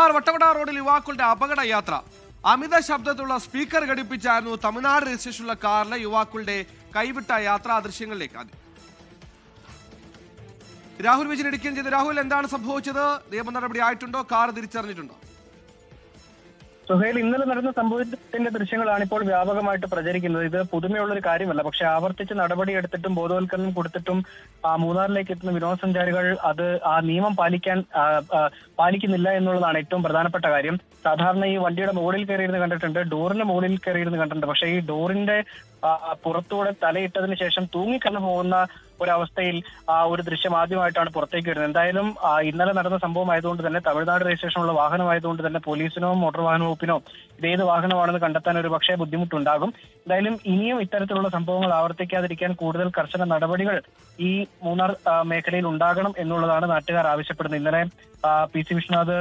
മൂന്നാർ വട്ടവട റോഡിൽ യുവാക്കളുടെ അപകട യാത്ര. അമിത ശബ്ദത്തിലുള്ള സ്പീക്കർ ഘടിപ്പിച്ചായിരുന്നു തമിഴ്നാട് രജിസ്ട്രേഷനുള്ള കാറിലെ യുവാക്കളുടെ കൈവിട്ട യാത്രാ ദൃശ്യങ്ങളിലേക്ക്. ആദ്യം രാഹുൽ വിജയൻ ഇടിക്കുകയും ചെയ്തു. രാഹുൽ, എന്താണ് സംഭവിച്ചത്? നിയമ നടപടി ആയിട്ടുണ്ടോ? കാർ തിരിച്ചറിഞ്ഞിട്ടുണ്ടോ? സുഹേൽ, ഇന്നലെ നടന്ന സംഭവത്തിന്റെ ദൃശ്യങ്ങളാണ് ഇപ്പോൾ വ്യാപകമായിട്ട് പ്രചരിക്കുന്നത്. ഇത് പുതുമയുള്ളൊരു കാര്യമല്ല. പക്ഷെ ആവർത്തിച്ച് നടപടിയെടുത്തിട്ടും ബോധവൽക്കരണം കൊടുത്തിട്ടും മൂന്നാറിലേക്ക് എത്തുന്ന വിനോദസഞ്ചാരികൾ അത് ആ നിയമം പാലിക്കുന്നില്ല എന്നുള്ളതാണ് ഏറ്റവും പ്രധാനപ്പെട്ട കാര്യം. സാധാരണ ഈ വണ്ടിയുടെ മുകളിൽ കയറിയിരുന്ന് കണ്ടിട്ടുണ്ട്, ഡോറിന്റെ മുകളിൽ കയറിയിരുന്ന് കണ്ടിട്ടുണ്ട്. പക്ഷേ ഈ ഡോറിന്റെ പുറത്തൂടെ തലയിട്ടതിന് ശേഷം തൂങ്ങിക്കടന്നു പോകുന്ന ഒരവസ്ഥയിൽ ഒരു ദൃശ്യം ആദ്യമായിട്ടാണ് പുറത്തേക്ക് വരുന്നത്. എന്തായാലും ഇന്നലെ നടന്ന സംഭവം ആയതുകൊണ്ട് തന്നെ, തമിഴ്നാട് രജിസ്ട്രേഷനുള്ള വാഹനമായതുകൊണ്ട് തന്നെ പോലീസിനോ മോട്ടോർ വാഹന വകുപ്പിനോ ഇതേത് വാഹനമാണെന്ന് കണ്ടെത്താൻ ഒരു പക്ഷേ ബുദ്ധിമുട്ടുണ്ടാകും. എന്തായാലും ഇനിയും ഇത്തരത്തിലുള്ള സംഭവങ്ങൾ ആവർത്തിക്കാതിരിക്കാൻ കൂടുതൽ കർശന നടപടികൾ ഈ മൂന്നാർ മേഖലയിൽ ഉണ്ടാകണം എന്നുള്ളതാണ് നാട്ടുകാർ ആവശ്യപ്പെടുന്നത്. ഇന്നലെ PC വിശ്വനാഥ്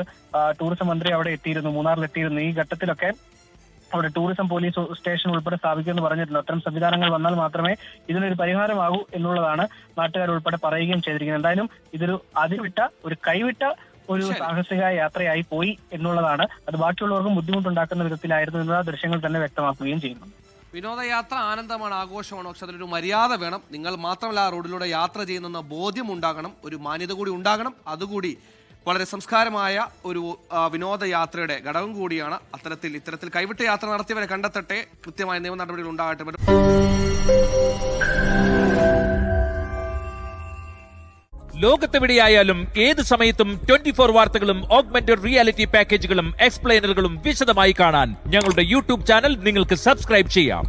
ടൂറിസം മന്ത്രി അവിടെ എത്തിയിരുന്നു, മൂന്നാറിലെത്തിയിരുന്നു. ഈ ഘട്ടത്തിലൊക്കെ അവിടെ ടൂറിസം പോലീസ് സ്റ്റേഷൻ ഉൾപ്പെടെ സ്ഥാപിക്കുമെന്ന് പറഞ്ഞിട്ടുണ്ട്. അത്തരം സംവിധാനങ്ങൾ വന്നാൽ മാത്രമേ ഇതിനൊരു പരിഹാരമാകൂ എന്നുള്ളതാണ് നാട്ടുകാർ ഉൾപ്പെടെ പറയുകയും ചെയ്തിരിക്കുന്നത്. എന്തായാലും ഇതൊരു അതിവിട്ട ഒരു കൈവിട്ട ഒരു സാഹസിക യാത്രയായി പോയി എന്നുള്ളതാണ്. അത് ബാക്കിയുള്ളവർക്കും ബുദ്ധിമുട്ടുണ്ടാക്കുന്ന വിധത്തിലായിരുന്നു എന്നുള്ള ദൃശ്യങ്ങൾ തന്നെ വ്യക്തമാക്കുകയും ചെയ്യുന്നു. വിനോദയാത്ര ആനന്ദമാണ്, ആഘോഷമാണ്. പക്ഷെ അതിലൊരു മര്യാദ വേണം. നിങ്ങൾ മാത്രമല്ല ആ റോഡിലൂടെ യാത്ര ചെയ്യുന്ന ബോധ്യം ഉണ്ടാകണം, ഒരു മാന്യത കൂടി ഉണ്ടാകണം. അതുകൂടി വളരെ സംസ്കാരമായ ഒരു വിനോദയാത്രയുടെ ഘടകം കൂടിയാണ്. ഇത്തരത്തിൽ കൈവിട്ട യാത്ര നടത്തിയവരെ കണ്ടെത്തട്ടെ, കൃത്യമായ നിയമ നടപടികൾ ഉണ്ടാകട്ടെ. ലോകത്തെവിടെയായാലും ഏത് സമയത്തും 24 വാർത്തകളും ഓഗ്മെന്റഡ് റിയാലിറ്റി പാക്കേജുകളും എക്സ്പ്ലെയിനറുകളും വിശദമായി കാണാൻ ഞങ്ങളുടെ യൂട്യൂബ് ചാനൽ നിങ്ങൾക്ക് സബ്സ്ക്രൈബ് ചെയ്യാം.